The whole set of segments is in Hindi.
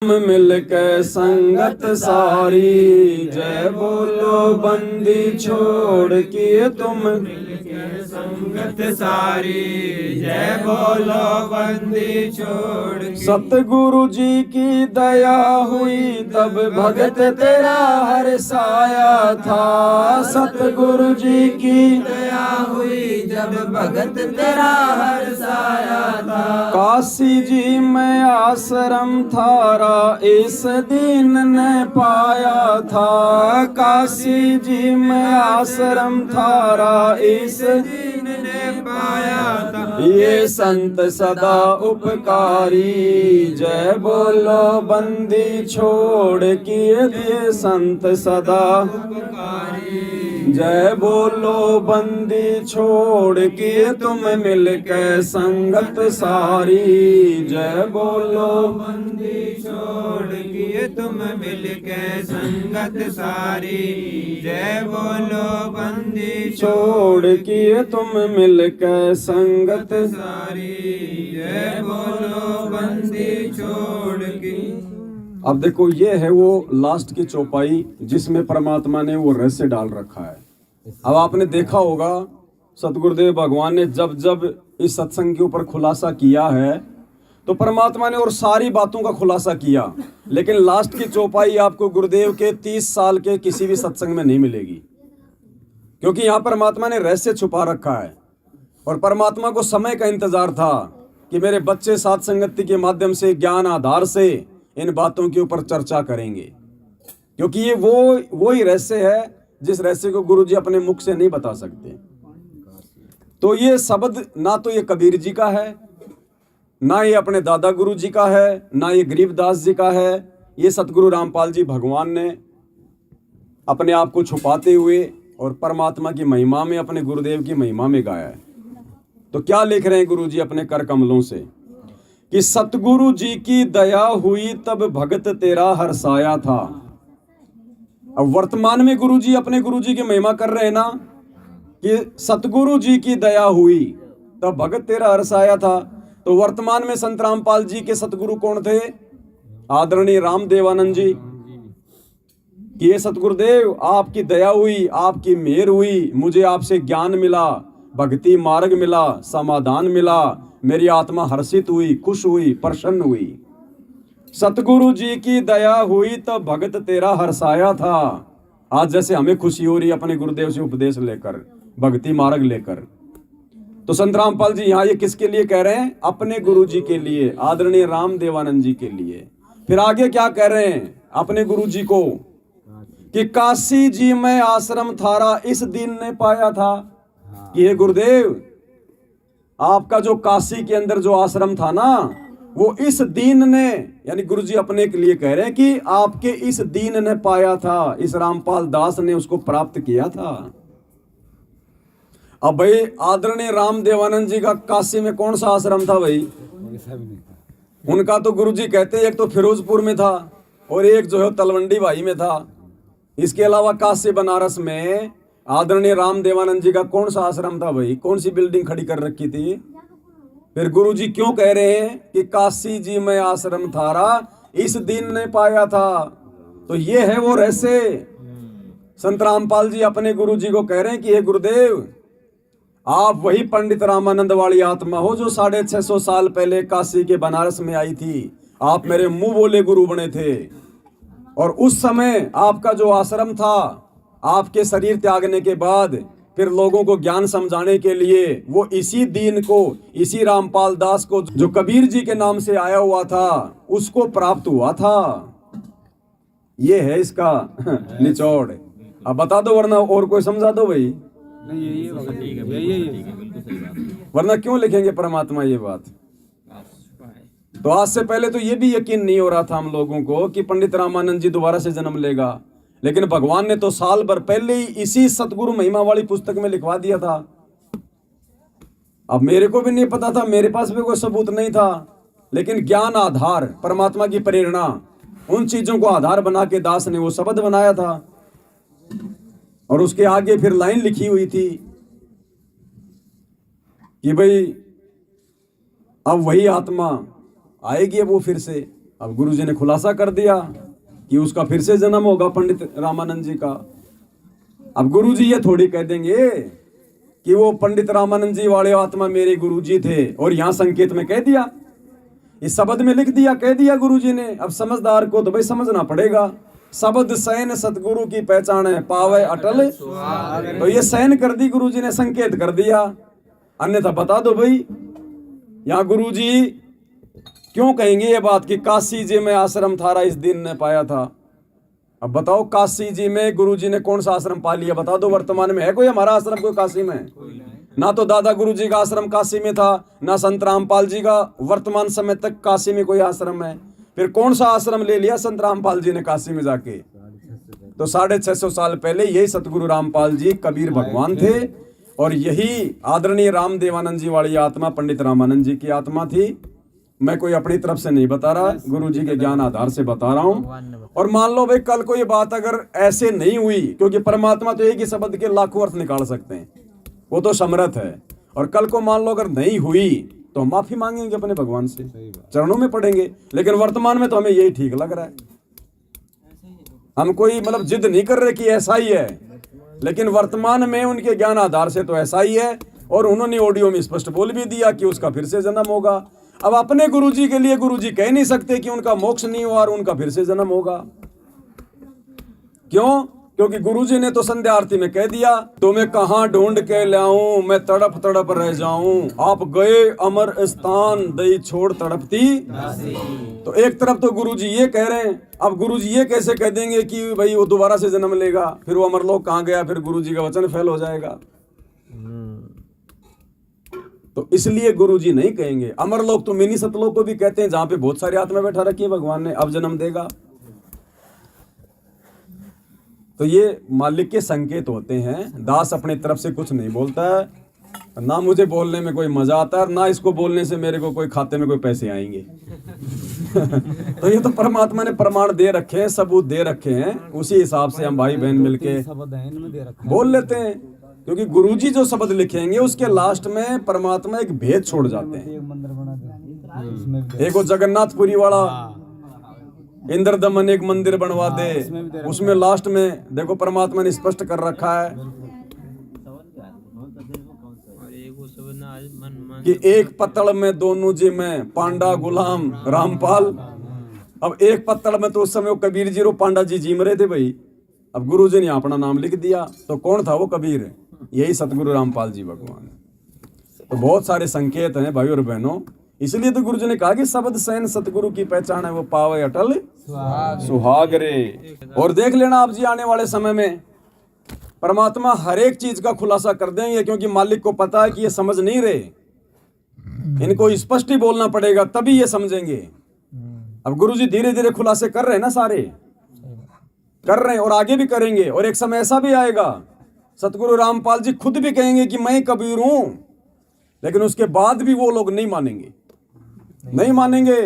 मिल के संगत सारी, जय बोलो बंदी छोड़ किए तुम मिलके संगत सारी, जय बोलो बंदी छोड़ के। सतगुरु जी की दया हुई तब भगत तेरा हर साया था। सतगुरु जी की दया हुई जब भगत तेरा हर साया था। काशी जी में आश्रम थारा इस दीन ने पाया था। काशी जी में आश्रम थारा इस दीन ने पाया था। ये संत सदा उपकारी, जय बोलो बंदी छोड़ किए दिए संत सदा उपकारी, जय बोलो बंदी छोड़ किए तुम मिल के संगत सारी, जय बोलो बंदी छोड़ किए तुम मिलके संगत सारी, जय बोलो बंदी छोड़ किए तुम मिल के संगत सारी, जय बोलो बंदी छोड़ की। अब देखो ये है वो लास्ट की चौपाई जिसमें परमात्मा ने वो रहस्य डाल रखा है। अब आपने देखा होगा सतगुरुदेव भगवान ने जब जब इस सत्संग के ऊपर खुलासा किया है तो परमात्मा ने और सारी बातों का खुलासा किया, लेकिन लास्ट की चौपाई आपको गुरुदेव के 30 साल के किसी भी सत्संग में नहीं मिलेगी, क्योंकि यहाँ परमात्मा ने रहस्य छुपा रखा है। और परमात्मा को समय का इंतजार था कि मेरे बच्चे साथ संगति के माध्यम से ज्ञान आधार से इन बातों के ऊपर चर्चा करेंगे, क्योंकि ये वो ही रहस्य है जिस रहस्य को गुरु जी अपने मुख से नहीं बता सकते। तो ये शब्द ना तो ये कबीर जी का है, ना ये अपने दादा गुरु जी का है, ना ये गरीबदास जी का है। ये सतगुरु रामपाल जी भगवान ने अपने आप को छुपाते हुए और परमात्मा की महिमा में, अपने गुरुदेव की महिमा में गाया है। तो क्या लिख रहे हैं गुरु जी अपने कर कमलों से कि सतगुरु जी की दया हुई तब भगत तेरा हर्षाया था। अब वर्तमान में गुरु जी अपने गुरु जी की महिमा कर रहे हैं ना कि सतगुरु जी की दया हुई तब भगत तेरा हर्षाया था। तो वर्तमान में संत रामपाल जी के सतगुरु कौन थे? आदरणीय रामदेवानंद जी। कि ये सतगुरुदेव आपकी दया हुई, आपकी मेहर हुई, मुझे आपसे ज्ञान मिला, भक्ति मार्ग मिला, समाधान मिला, मेरी आत्मा हर्षित हुई, खुश हुई, प्रसन्न हुई। सतगुरु जी की दया हुई तो भगत तेरा हर्षाया था। आज जैसे हमें खुशी हो रही है अपने गुरुदेव से उपदेश लेकर, भक्ति मार्ग लेकर। तो संत रामपाल जी यहाँ ये किसके लिए कह रहे हैं? अपने गुरु जी के लिए, आदरणीय रामदेवानंद जी के लिए। फिर आगे क्या कह रहे हैं अपने गुरु जी को कि काशी जी में आश्रम थारा इस दीन ने पाया था। कि हे गुरुदेव, आपका जो काशी के अंदर जो आश्रम था ना, वो इस दीन ने, यानी गुरु जी अपने के लिए कह रहे हैं कि आपके इस दीन ने पाया था, इस रामपाल दास ने उसको प्राप्त किया था। अब भाई आदरणीय रामदेवानंद जी का काशी में कौन सा आश्रम था भाई? उनका तो गुरु जी कहते एक तो फिरोजपुर में था और एक जो है तलवंडी भाई में था। इसके अलावा काशी बनारस में आदरणीय रामदेवानंद जी का कौन सा आश्रम था भाई? कौन सी बिल्डिंग खड़ी कर रखी थी? फिर गुरु जी क्यों कह रहे हैं कि काशी जी में आश्रम थारा इस दिन ने पाया था? तो ये है वो रहस्य। संत रामपाल जी अपने गुरु जी को कह रहे हैं कि हे गुरुदेव, आप वही पंडित रामानंद वाली आत्मा हो जो 650 साल पहले काशी के बनारस में आई थी। आप मेरे मुंह बोले गुरु बने थे और उस समय आपका जो आश्रम था, आपके शरीर त्यागने के बाद फिर लोगों को ज्ञान समझाने के लिए वो इसी दीन को, इसी रामपाल दास को जो कबीर जी के नाम से आया हुआ था, उसको प्राप्त हुआ था। ये है इसका निचोड़। अब बता दो, वरना और कोई समझा दो भाई। वरना क्यों लिखेंगे परमात्मा ये बात? तो आज से पहले तो ये भी यकीन नहीं हो रहा था हम लोगों को कि पंडित रामानंद जी दोबारा से जन्म लेगा, लेकिन भगवान ने तो साल भर पहले ही इसी सतगुरु महिमा वाली पुस्तक में लिखवा दिया था। अब मेरे को भी नहीं पता था, मेरे पास भी कोई सबूत नहीं था, लेकिन ज्ञान आधार, परमात्मा की प्रेरणा, उन चीजों को आधार बना के दास ने वो शब्द बनाया था। और उसके आगे फिर लाइन लिखी हुई थी कि भाई अब वही आत्मा आएगी वो फिर से, अब गुरुजी ने खुलासा कर दिया कि उसका फिर से जन्म होगा पंडित रामानंद जी का। अब गुरुजी ये थोड़ी कह देंगे कि वो पंडित रामानंद जी वाले आत्मा मेरे गुरुजी थे और यहाँ संकेत में कह दिया, इस शब्द में लिख दिया, कह दिया गुरुजी ने। अब समझदार को तो भाई समझना पड़ेगा, शब्द सैन सतगुरु की पहचान है, पावे अटल। तो ये सैन कर दी गुरुजी ने, संकेत कर दिया। अन्यथा बता दो भाई, यहाँ गुरुजी क्यों कहेंगे ये बात कि काशी जी में आश्रम थारा इस दिन ने पाया था। अब बताओ काशी जी में गुरुजी ने कौन सा आश्रम पा लिया, बता दो। वर्तमान में है कोई हमारा आश्रम कोई काशी में? ना तो दादा गुरुजी का आश्रम काशी में था, ना संत रामपाल जी का वर्तमान समय तक काशी में कोई आश्रम है। फिर कौन सा आश्रम ले लिया संत रामपाल जी ने काशी में जाके? तो 650 साल पहले यही सतगुरु रामपाल जी कबीर भगवान थे और यही आदरणीय रामदेवानंद जी वाली आत्मा पंडित रामानंद जी की आत्मा थी। मैं कोई अपनी तरफ से नहीं बता रहा, गुरु जी के ज्ञान आधार से बता रहा हूं। और मान लो भाई कल को ये बात अगर ऐसे नहीं हुई, क्योंकि परमात्मा तो एक ही शब्द के लाखों अर्थ निकाल सकते हैं, वो तो समर्थ है। और कल को मान लो अगर नहीं हुई तो हम माफी मांगेंगे अपने भगवान से, चरणों में पड़ेंगे। लेकिन वर्तमान में तो हमें यही ठीक लग रहा है। हम कोई मतलब जिद नहीं कर रहे कि ऐसा ही है, लेकिन वर्तमान में उनके ज्ञान आधार से तो ऐसा ही है। और उन्होंने ऑडियो में स्पष्ट बोल भी दिया कि उसका फिर से जन्म होगा। अब अपने गुरुजी के लिए गुरुजी कह नहीं सकते कि उनका मोक्ष नहीं हुआ और उनका फिर से जन्म होगा। क्यों? क्योंकि गुरुजी ने तो संध्या आरती में कह दिया, तुम्हें कहां ढूंढ के लाऊं, मैं तड़प तड़प रह जाऊं, आप गए अमर स्थान, दई छोड़ तड़पती। तो एक तरफ तो गुरुजी ये कह रहे हैं, अब गुरुजी ये कैसे कह देंगे कि भाई वो दोबारा से जन्म लेगा, फिर वो अमरलोक कहां गया, फिर गुरुजी का वचन फेल हो जाएगा। तो इसलिए गुरुजी नहीं कहेंगे। अमरलोक तो मिनी सतलोक को भी कहते हैं, जहां पे बहुत सारी आत्मा बैठा रखी है भगवान ने, अब जन्म देगा। तो ये मालिक के संकेत होते हैं। दास अपने तरफ से कुछ नहीं बोलता है, ना मुझे बोलने में कोई मजा आता है, ना इसको बोलने से मेरे को कोई खाते में कोई पैसे आएंगे। तो ये तो परमात्मा ने प्रमाण दे रखे हैं, सबूत दे रखे हैं, उसी हिसाब से हम भाई बहन मिलके बोल लेते हैं। क्योंकि गुरुजी जो शब्द लिखेंगे उसके लास्ट में परमात्मा एक भेद छोड़ जाते हैं। एक वो जगन्नाथपुरी वाला इंद्र दमन एक मंदिर बनवा दे, उसमें लास्ट में देखो परमात्मा ने स्पष्ट कर रखा है कि एक पत्तल में दोनों जी में पांडा गुलाम रामपाल। अब एक पत्तल में तो उस समय वो कबीर जी रो पांडा जी जीम रहे थे भाई। अब गुरु जी ने अपना नाम लिख दिया, तो कौन था वो कबीर? यही सतगुरु रामपाल जी भगवान। तो बहुत सारे संकेत हैं भाई और बहनों, इसलिए तो गुरु जी ने कहा कि शब्द सैन सतगुरु की पहचान है, वो पावे अटल सुहाग रे। और देख लेना आप जी आने वाले समय में परमात्मा हर एक चीज का खुलासा कर देंगे, क्योंकि मालिक को पता है कि ये समझ नहीं रहे, इनको स्पष्ट ही बोलना पड़ेगा तभी ये समझेंगे। अब गुरु जी धीरे धीरे खुलासे कर रहे हैं ना, सारे कर रहे हैं और आगे भी करेंगे। और एक समय ऐसा भी आएगा सतगुरु रामपाल जी खुद भी कहेंगे कि मैं कबीर हूं, लेकिन उसके बाद भी वो लोग नहीं मानेंगे, नहीं मानेंगे।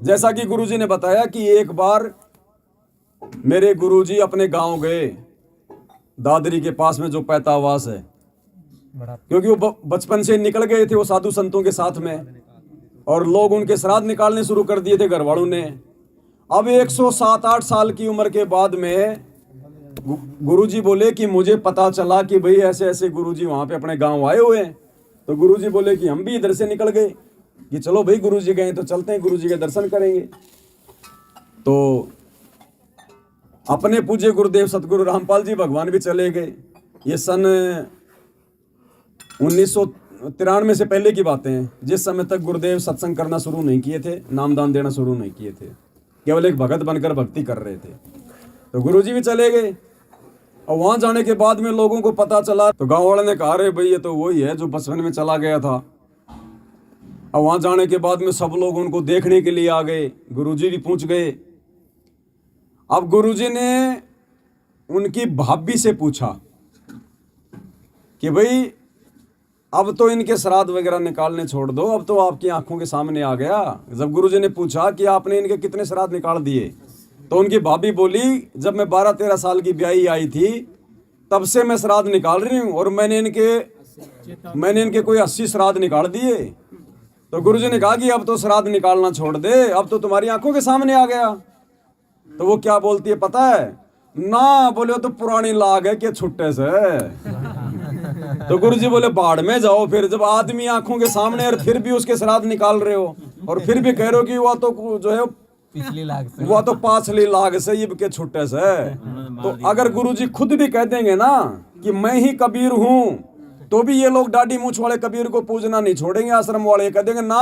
जैसा कि गुरुजी ने बताया कि एक बार मेरे गुरुजी अपने गांव गए, दादरी के पास में जो पैतावास है, क्योंकि वो बचपन से निकल गए थे वो साधु संतों के साथ में, और लोग उनके श्राद्ध निकालने शुरू कर दिए थे घर वालों ने। अब 107-8 साल की उम्र के बाद में गुरुजी बोले कि मुझे पता चला कि भाई ऐसे ऐसे गुरुजी वहां पे अपने गांव आए हुए हैं। तो गुरुजी बोले कि हम भी इधर से निकल गए कि चलो भाई गुरुजी गए तो चलते हैं, गुरुजी के दर्शन करेंगे। तो अपने पूज्य गुरुदेव सतगुरु रामपाल जी भगवान भी चले गए। ये सन 1993 से पहले की बातें हैं, जिस समय तक गुरुदेव सत्संग करना शुरू नहीं किए थे, नामदान देना शुरू नहीं किए थे, केवल एक भगत बनकर भक्ति कर रहे थे। तो गुरुजी भी चले गए और वहां जाने के बाद में लोगों को पता चला, तो गांव वाले ने कहा अरे भाई ये तो वही है जो बचपन में चला गया था। और वहां जाने के बाद में सब लोग उनको देखने के लिए आ गए, गुरुजी भी पहुंच गए। अब गुरुजी ने उनकी भाभी से पूछा कि भाई अब तो इनके श्राद्ध वगैरह निकालने छोड़ दो, अब तो आपकी आंखों के सामने आ गया। जब गुरुजी ने पूछा कि आपने इनके कितने श्राद्ध निकाल दिए, तो उनकी भाभी बोली जब मैं 12-13 साल की ब्याही आई थी तब से मैं श्राद्ध निकाल रही हूँ, और मैंने इनके कोई 80 श्राद्ध निकाल दिए। तो गुरुजी ने कहा कि अब तो श्राद्ध निकालना छोड़ दे, अब तो तुम्हारी आंखों के सामने आ गया। तो वो क्या बोलती है पता है? ना, बोले तो पुरानी लाग है कि छुट्टे से। तो गुरुजी बोले बाढ़ में जाओ फिर, जब आदमी आंखों के सामने और फिर भी उसके श्राद्ध निकाल रहे हो और फिर भी कह रहे हो कि वह तो जो है पिछली लाख से, वह तो पाछली लाग से ये के छुट्टे से। तो अगर गुरुजी खुद भी कह देंगे ना कि मैं ही कबीर हूं, तो भी ये लोग दाढ़ी मूछ वाले कबीर को पूजना नहीं छोड़ेंगे। आश्रम वाले कह देंगे ना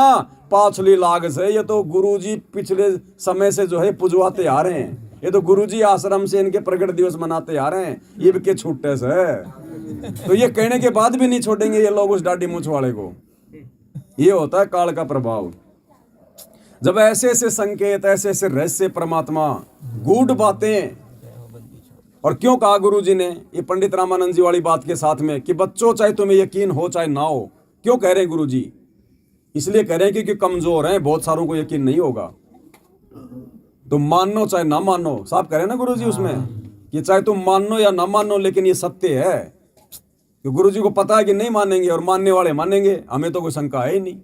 पाछली लाग से, ये तो गुरुजी पिछले समय से जो है पुजवाते आ रहे हैं, ये तो गुरुजी आश्रम से इनके प्रकट दिवस मनाते आ रहे हैं, ये के छुट्टे से। तो ये कहने के बाद भी नहीं छोड़ेंगे ये लोग उस दाढ़ी मूछ वाले को। ये होता है काल का प्रभाव। जब ऐसे ऐसे संकेत, ऐसे ऐसे रहस्य, परमात्मा गूढ़ बातें। और क्यों कहा गुरुजी ने ये पंडित रामानंद जी वाली बात के साथ में कि बच्चों चाहे तुम्हें यकीन हो चाहे ना हो, क्यों कह रहे हैं गुरुजी? इसलिए कह रहे हैं क्योंकि कमजोर हैं, बहुत सारों को यकीन नहीं होगा। तुम मानो चाहे ना मानो, साहब कह रहे हैं ना गुरुजी उसमें कि चाहे तुम मानो या ना मानो, लेकिन ये सत्य है। कि गुरुजी को पता है कि नहीं मानेंगे और मानने वाले मानेंगे, हमें तो कोई शंका है ही नहीं।